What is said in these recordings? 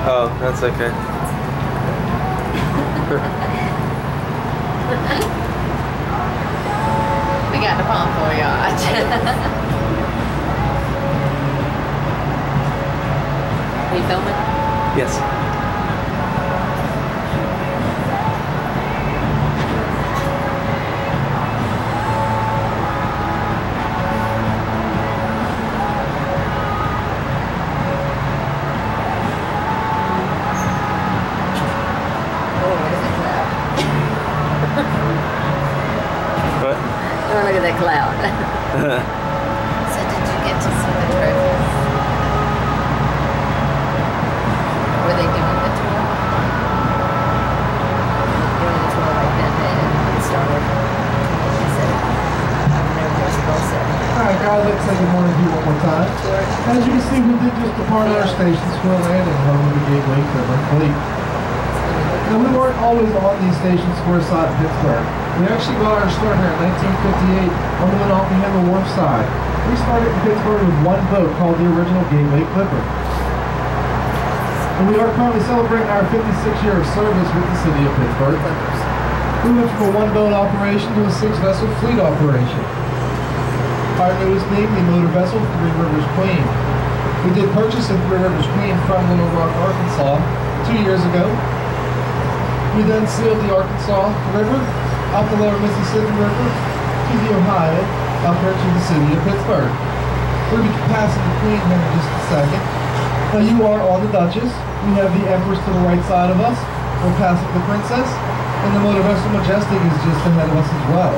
Oh, that's okay. We got the palm for yacht. Are you filming? Yes. What? Oh, look at that cloud. So did you get to see the trophies? Were they doing the tour? Doing the tour like that it started. He said, I've never just both said. Alright guys, let's say good morning to you one more time. As you can see, we did just depart our station, Square Landing, home of the Gateway Clipper fleet. Now we weren't always on these stations square side of Pittsburgh. We actually got our start here in 1958 on the Monongahela Wharf side. We started in Pittsburgh with one boat called the original Gateway Clipper. And we are currently celebrating our 56th year of service with the city of Pittsburgh. We went from a one boat operation to a 6-vessel fleet operation. Our newest being the motor vessel Three Rivers Queen. We did purchase a Three Rivers Queen from Little Rock, Arkansas 2 years ago. We then sailed the Arkansas River, up the lower Mississippi River, to the Ohio, up here to the city of Pittsburgh. We'll be passing the Queen here in just a second. Now you are on the Duchess. We have the Empress to the right side of us. We're passing the Princess, and the motor vessel Majestic is just ahead of us as well.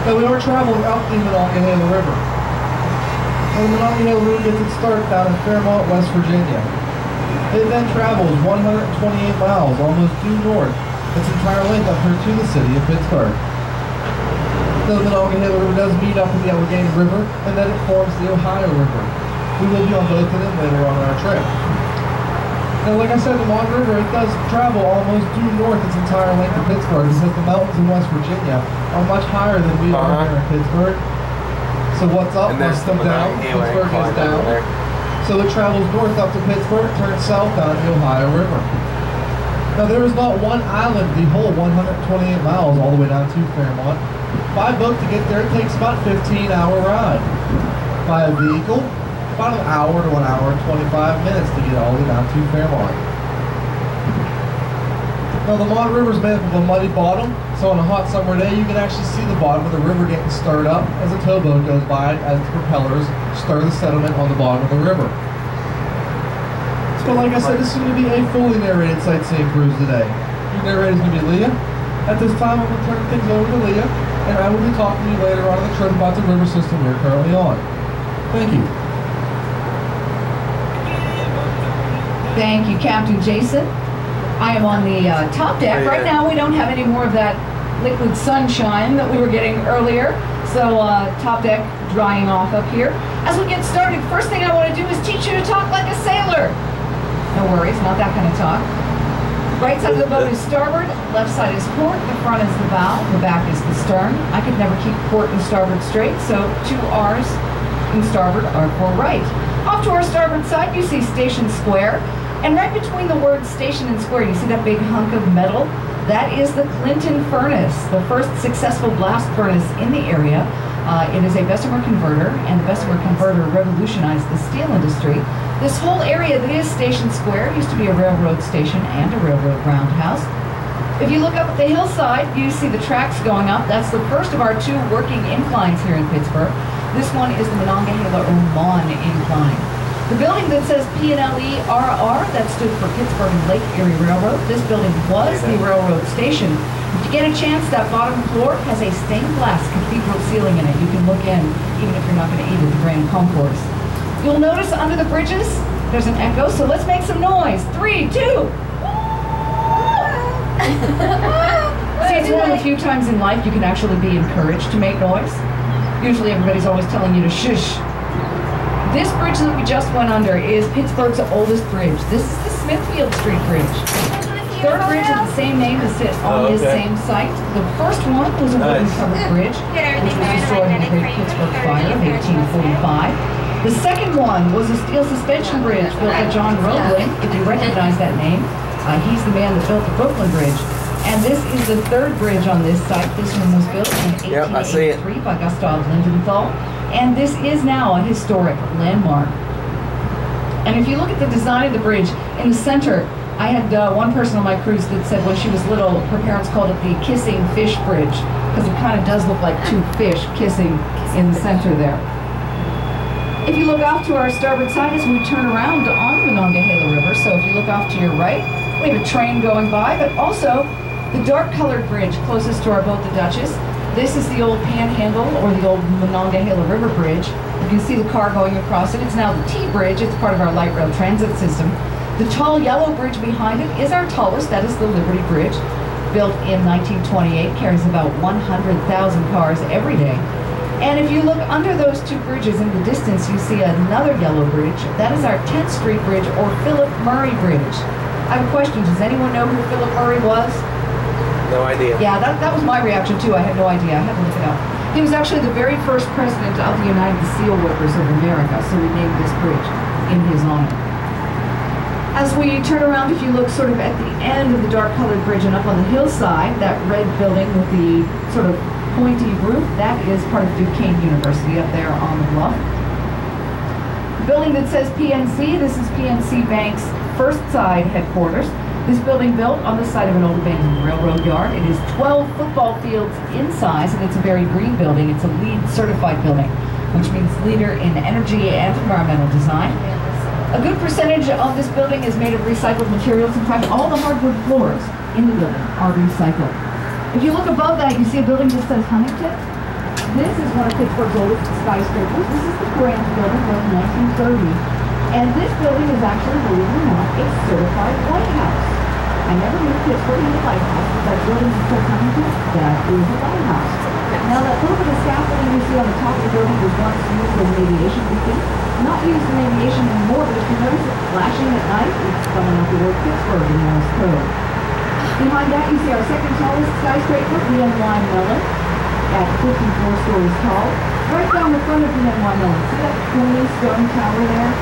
Now we are traveling up the Monongahela River. And the Monongahela River gets its start down in Fairmont, West Virginia. It then travels 128 miles, almost due north, its entire length up here to the city of Pittsburgh. The Monongahela River does meet up with the Allegheny River, and then it forms the Ohio River. We will be on both of them later on in our trip. Now, like I said, the Mon River, it does travel almost due north its entire length of Pittsburgh, because the mountains in West Virginia are much higher than we are here in Pittsburgh. So what's up must come down, Pittsburgh is down. So it travels north up to Pittsburgh, turns south down the Ohio River. Now there is not one island the whole 128 miles all the way down to Fairmont. By boat to get there, it takes about a 15-hour ride. By a vehicle, about an hour to 1 hour and 25 minutes to get all the way down to Fairmont. Now the Mon River is made up of a muddy bottom, so on a hot summer day you can actually see the bottom of the river getting stirred up as a towboat goes by as the propellers stir the sediment on the bottom of the river. So like I said, this is going to be a fully narrated sightseeing cruise today. Your narrator is going to be Leah. At this time I'm going to turn things over to Leah, and I will be talking to you later on in the trip about the river system we're currently on. Thank you. Thank you, Captain Jason. I am on the top deck. Right now we don't have any more of that liquid sunshine that we were getting earlier. So top deck drying off up here. As we get started, first thing I want to do is teach you to talk like a sailor. No worries, not that kind of talk. Right side of the boat is starboard, left side is port, the front is the bow, the back is the stern. I could never keep port and starboard straight, so 2 R's in starboard are for right. Off to our starboard side, you see Station Square. And right between the words station and square, you see that big hunk of metal? That is the Clinton furnace, the first successful blast furnace in the area. It is a Bessemer converter, and the Bessemer converter revolutionized the steel industry. This whole area that is Station Square used to be a railroad station and a railroad roundhouse. If you look up at the hillside, you see the tracks going up. That's the first of our 2 working inclines here in Pittsburgh. This one is the Monongahela or Mon Incline. The building that says P&L-E-R-R, that stood for Pittsburgh and Lake Erie Railroad. This building was the railroad station. If you get a chance, that bottom floor has a stained glass cathedral ceiling in it. You can look in, even if you're not going to eat at the Grand Concourse. You'll notice under the bridges, there's an echo, so let's make some noise. 3, 2. See, it's one of the few times in life you can actually be encouraged to make noise. Usually everybody's always telling you to shush. This bridge that we just went under is Pittsburgh's oldest bridge. This is the Smithfield Street Bridge. Third bridge of the same name is sit on this same site. The first one was a wooden covered bridge, which was destroyed in the Great Pittsburgh Fire of 1845. The second one was a steel suspension bridge built by John Roebling, if you recognize that name. He's the man that built the Brooklyn Bridge. And this is the third bridge on this site. This one was built in 1883 by Gustav Lindenthal. And this is now a historic landmark. And if you look at the design of the bridge, in the center, I had one person on my cruise that said when she was little, her parents called it the Kissing Fish Bridge, because it kind of does look like two fish kissing in the center there. If you look off to our starboard side as we turn around on the Monongahela River, so if you look off to your right, we have a train going by, but also the dark-colored bridge closest to our boat, the Duchess. This is the old Panhandle, or the old Monongahela River Bridge. You can see the car going across it. It's now the T-Bridge. It's part of our light rail transit system. The tall yellow bridge behind it is our tallest. That is the Liberty Bridge, built in 1928, carries about 100,000 cars every day. And if you look under those two bridges in the distance, you see another yellow bridge. That is our 10th Street Bridge, or Philip Murray Bridge. I have a question. Does anyone know who Philip Murray was? No idea. Yeah, that was my reaction too. I had no idea. I had to look it up. He was actually the very first president of the United Steelworkers of America, so we named this bridge in his honor. As we turn around, if you look sort of at the end of the dark-colored bridge and up on the hillside, that red building with the sort of pointy roof, that is part of Duquesne University up there on the bluff. The building that says PNC, this is PNC Bank's first side headquarters. This building built on the site of an old abandoned railroad yard. It is 12 football fields in size, and it's a very green building. It's a LEED certified building, which means leader in energy and environmental design. A good percentage of this building is made of recycled materials. In fact, all the hardwood floors in the building are recycled. If you look above that, you see a building that says Huntington. This is one of Pittsburgh's oldest skyscrapers. This is the Grant building, built in 1930. And this building is actually, believe it or not, a certified lighthouse. I never knew Pittsburgh had a lighthouse, but that building in Huntington, that is a lighthouse. Now that little bit of scaffolding you see on the top of the building was once used as an aviation beacon. Not used in aviation anymore, but if you notice it flashing at night, it's spelling out the word Pittsburgh in Morse code. Behind that you see our second tallest skyscraper, BNY Mellon, at 54 stories tall. Right down the front of BNY Mellon, see that pointy stone tower there?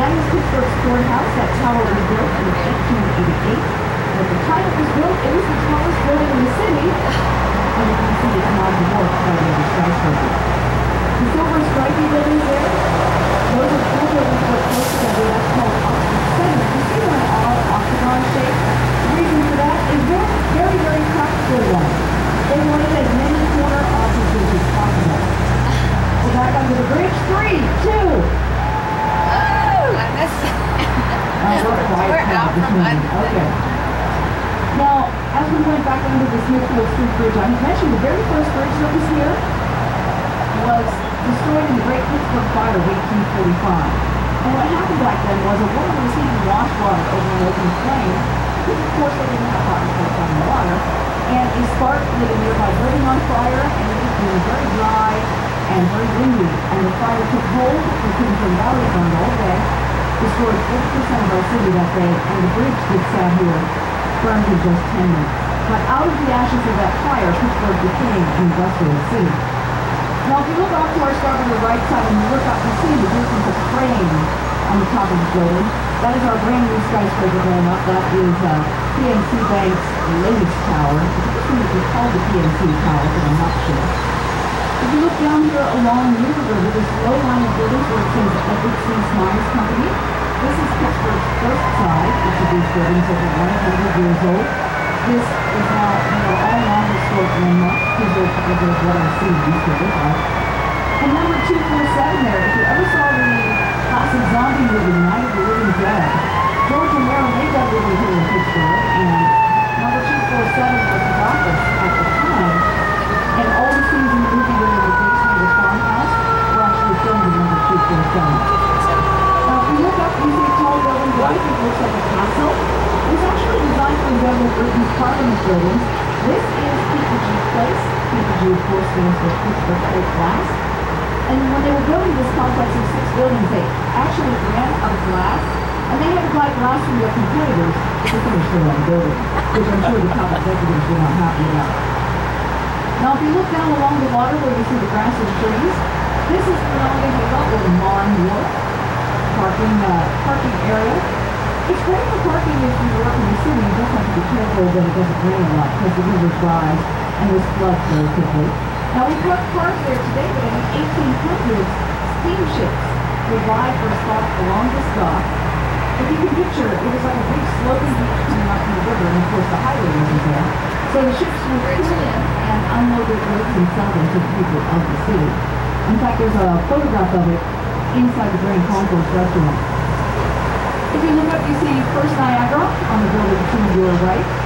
That is Pittsburgh's courthouse. That tower was built in 1888. At the time it was built, it was the tallest building in the city. And you can see it's now dwarfed by the other skyscrapers. The silver stripy buildings there, those are four buildings that are close together. That's called Octagon Center. You see them all octagon shaped. The reason for that is they're very, very practical ones. They wanted as many corner offices as possible. So back under the bridge, 3, 2. We're out from under. Okay. Now, as we went back under the Smithfield Street Bridge, I mentioned the very first bridge that was here was destroyed in the Great Pittsburgh Fire of 1845. And what happened back then was a woman was heating wash water over an open flame, because of course they didn't have hot and cold running water, and a spark lit a nearby building on fire, and it was very dry and very windy, and the fire took hold. The Cleveland Valley burned all day, destroyed 40% of our city that day, and the bridge that sat here burned in just 10 minutes. But out of the ashes of that fire, Pittsburgh became an industrial city. Now, if you look off to our starboard on the right side and you look up, you see the difference of frame on the top of the building. That is our brand new skyscraper going up. That is PNC Bank's latest tower. This one is called the PNC Tower, but I'm not sure. If you look down here along the river, this low line of buildings where it says Edward C. Smiles Company. This is Pittsburgh's first side. Each of these buildings over 100 years old. This is now, all non-historic landmarks preserved because of what our city used to look like. And number 247 there, if you ever saw the classic zombie movie, Night of the Living Dead, George and Mary, they dug over here in Pittsburgh, and number 247 was his office at the time. And all the scenes in the movie were in the basement of the farmhouse were actually filmed in number 247. Now, if you look up, you see a tall building, right? It looks like a castle. It was actually designed to resemble Britain's Parliament buildings. This is PPG Place. PPG, of course, stands for Pittsburgh Plate Glass. And when they were building this complex of 6 buildings, they actually ran out of glass, and they had to buy glass from their competitors to finish their own building, which I'm sure the top executives were not happy about. Now, if you look down along the water where you see the grass and trees, This is Monongahela or Mon Wharf parking area. It's great for parking if you work in the city. You just have to be careful that it doesn't rain a lot because the rivers rise and this floods very quickly. Now we parked cars there today, but in the 1800s, steamships would ride for a stop along this dock. If you can picture, it was like a big sloping beach coming out from the river, and of course the highway wasn't there. So the ships would pull in and unload their goods and sell them to the people of the city. In fact, there's a photograph of it inside the Grand Concourse restaurant. If you look up, you see First Niagara on the building to your right.